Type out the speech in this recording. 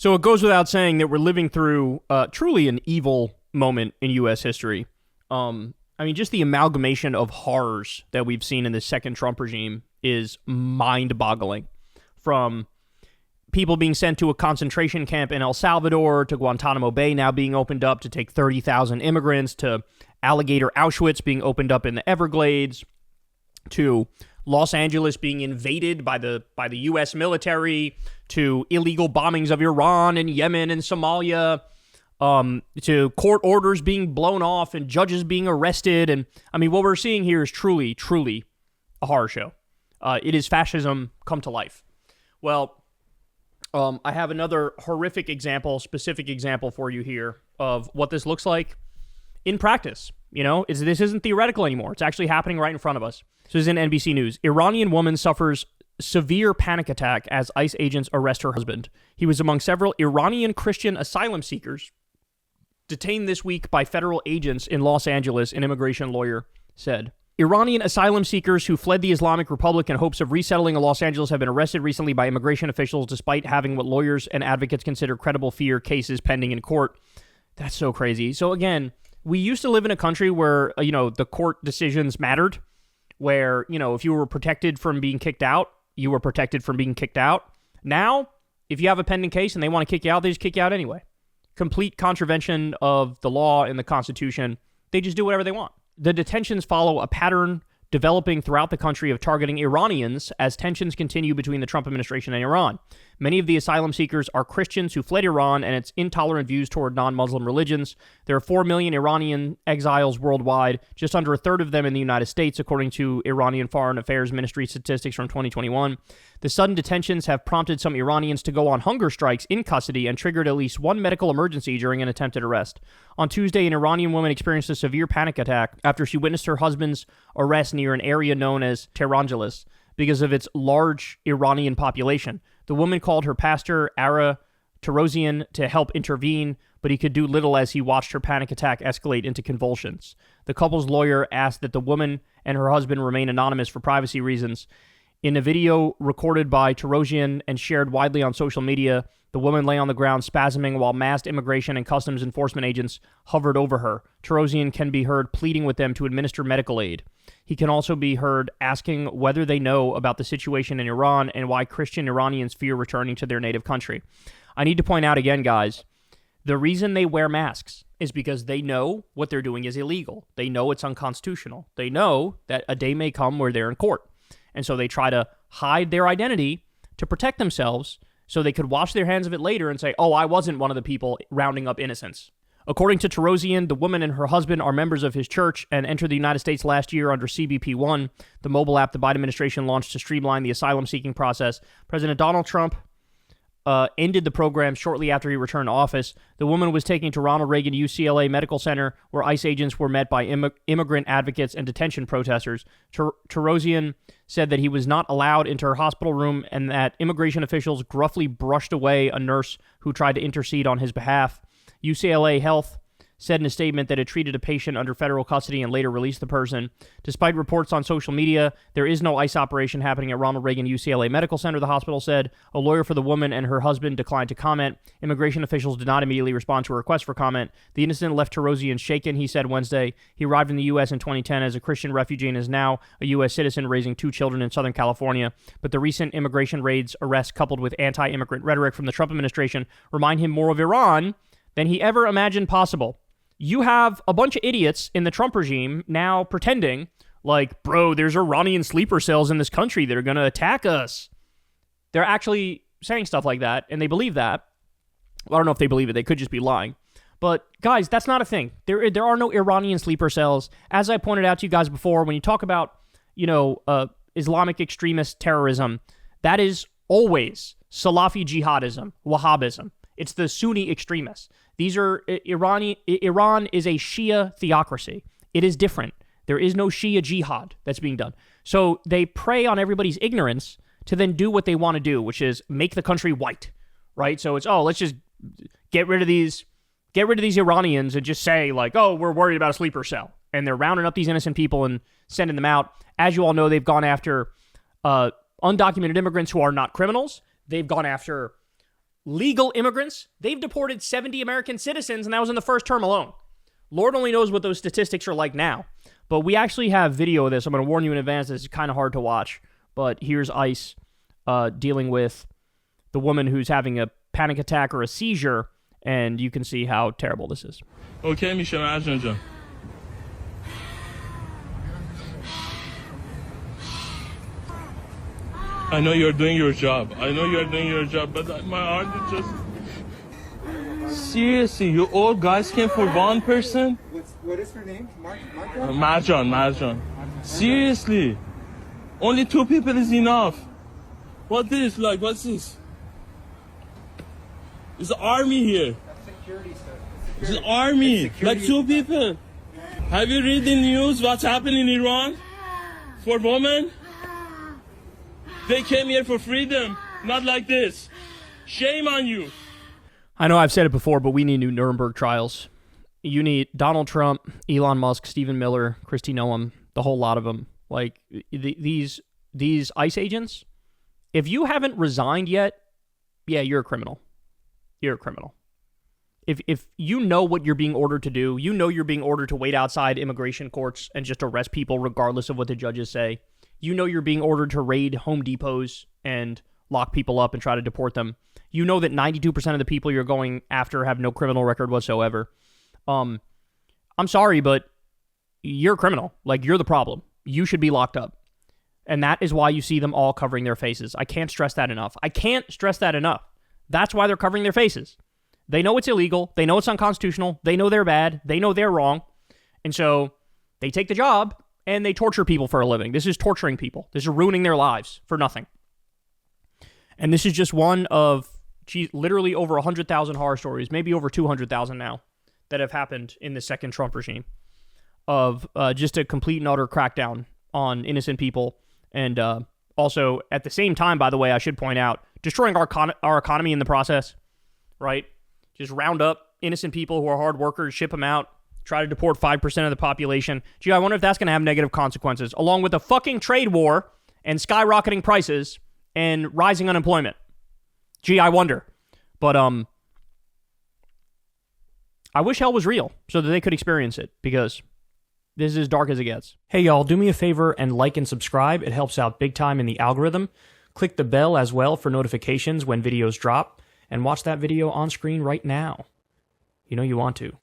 So it goes without saying that we're living through truly an evil moment in U.S. history. Just the amalgamation of horrors that we've seen in the second Trump regime is mind-boggling. From people being sent to a concentration camp in El Salvador, to Guantanamo Bay now being opened up to take 30,000 immigrants, to Alligator Auschwitz being opened up in the Everglades, to Los Angeles being invaded by the U.S. military, to illegal bombings of Iran and Yemen and Somalia, to court orders being blown off and judges being arrested. And what we're seeing here is truly, truly a horror show. It is fascism come to life. Well, I have another horrific example, specific example for you here of what this looks like in practice. This isn't theoretical anymore. It's actually happening right in front of us. So this is in NBC News. Iranian woman suffers severe panic attack as ICE agents arrest her husband. He was among several Iranian Christian asylum seekers detained this week by federal agents in Los Angeles, an immigration lawyer said. Iranian asylum seekers who fled the Islamic Republic in hopes of resettling in Los Angeles have been arrested recently by immigration officials despite having what lawyers and advocates consider credible fear cases pending in court. That's so crazy. So again, we used to live in a country where, the court decisions mattered, where, if you were protected from being kicked out, you were protected from being kicked out. Now, if you have a pending case and they want to kick you out, they just kick you out anyway. Complete contravention of the law and the Constitution. They just do whatever they want. The detentions follow a pattern developing throughout the country of targeting Iranians as tensions continue between the Trump administration and Iran. Many of the asylum seekers are Christians who fled Iran and its intolerant views toward non-Muslim religions. There are 4 million Iranian exiles worldwide, just under a third of them in the United States, according to Iranian Foreign Affairs Ministry statistics from 2021. The sudden detentions have prompted some Iranians to go on hunger strikes in custody and triggered at least one medical emergency during an attempted arrest. On Tuesday, an Iranian woman experienced a severe panic attack after she witnessed her husband's arrest near an area known as Tehrangeles because of its large Iranian population. The woman called her pastor, Ara Tarosian, to help intervene, but he could do little as he watched her panic attack escalate into convulsions. The couple's lawyer asked that the woman and her husband remain anonymous for privacy reasons. In a video recorded by Tarosian and shared widely on social media, the woman lay on the ground spasming while masked immigration and customs enforcement agents hovered over her. Tarosian can be heard pleading with them to administer medical aid. He can also be heard asking whether they know about the situation in Iran and why Christian Iranians fear returning to their native country. I need to point out again, guys, the reason they wear masks is because they know what they're doing is illegal. They know it's unconstitutional. They know that a day may come where they're in court. And so they try to hide their identity to protect themselves so they could wash their hands of it later and say, oh, I wasn't one of the people rounding up innocents. According to Tarosian, the woman and her husband are members of his church and entered the United States last year under CBP-1, the mobile app the Biden administration launched to streamline the asylum-seeking process. President Donald Trump ended the program shortly after he returned to office. The woman was taken to Ronald Reagan UCLA Medical Center, where ICE agents were met by immigrant advocates and detention protesters. Tarosian said that he was not allowed into her hospital room and that immigration officials gruffly brushed away a nurse who tried to intercede on his behalf. UCLA Health said in a statement that it treated a patient under federal custody and later released the person. Despite reports on social media, there is no ICE operation happening at Ronald Reagan UCLA Medical Center, the hospital said. A lawyer for the woman and her husband declined to comment. Immigration officials did not immediately respond to a request for comment. The incident left Tarosian shaken, he said Wednesday. He arrived in the U.S. in 2010 as a Christian refugee and is now a U.S. citizen raising 2 children in Southern California. But the recent immigration raids, arrests coupled with anti-immigrant rhetoric from the Trump administration remind him more of Iran than he ever imagined possible. You have a bunch of idiots in the Trump regime now pretending like, bro, there's Iranian sleeper cells in this country that are going to attack us. They're actually saying stuff like that, and they believe that. Well, I don't know if they believe it. They could just be lying. But, guys, that's not a thing. There are no Iranian sleeper cells. As I pointed out to you guys before, when you talk about, Islamic extremist terrorism, that is always Salafi jihadism, Wahhabism. It's the Sunni extremists. These are Iran is a Shia theocracy. It is different. There is no Shia jihad that's being done. So they prey on everybody's ignorance to then do what they want to do, which is make the country white, right? So it's, let's just get rid of these Iranians and just say like, we're worried about a sleeper cell. And they're rounding up these innocent people and sending them out. As you all know, they've gone after undocumented immigrants who are not criminals. They've gone after legal immigrants. They've deported 70 American citizens, and that was in the first term alone. Lord only knows what those statistics are like now. But we actually have video of this. I'm going to warn you in advance. This is kind of hard to watch. But here's ICE dealing with the woman who's having a panic attack or a seizure, and you can see how terrible this is. Okay, میشه مرجان جان. I know you're doing your job. But my heart is just... Seriously, you all guys came for one person? What is her name? Marjan. Seriously. Only 2 people is enough. What's this? What's this? It's the army here. That's security stuff. It's the army. 2 people. Have you read the news what's happening in Iran? For women? They came here for freedom, not like this. Shame on you. I know I've said it before, but we need new Nuremberg trials. You need Donald Trump, Elon Musk, Stephen Miller, Kristi Noem, the whole lot of them. Like, these ICE agents, if you haven't resigned yet, yeah, you're a criminal. You're a criminal. If you know what you're being ordered to do, you know you're being ordered to wait outside immigration courts and just arrest people regardless of what the judges say. You know you're being ordered to raid Home Depots and lock people up and try to deport them. You know that 92% of the people you're going after have no criminal record whatsoever. I'm sorry, but you're a criminal. Like, you're the problem. You should be locked up. And that is why you see them all covering their faces. I can't stress that enough. That's why they're covering their faces. They know it's illegal. They know it's unconstitutional. They know they're bad. They know they're wrong. And so they take the job and they torture people for a living. This is torturing people. This is ruining their lives for nothing. And this is just one of literally over 100,000 horror stories, maybe over 200,000 now, that have happened in the second Trump regime of just a complete and utter crackdown on innocent people. And also, at the same time, by the way, I should point out, destroying our economy in the process, right? Just round up innocent people who are hard workers, ship them out, try to deport 5% of the population. Gee, I wonder if that's going to have negative consequences, along with a fucking trade war and skyrocketing prices and rising unemployment. Gee, I wonder. But I wish hell was real so that they could experience it, because this is as dark as it gets. Hey, y'all, do me a favor and like and subscribe. It helps out big time in the algorithm. Click the bell as well for notifications when videos drop, and watch that video on screen right now. You know you want to.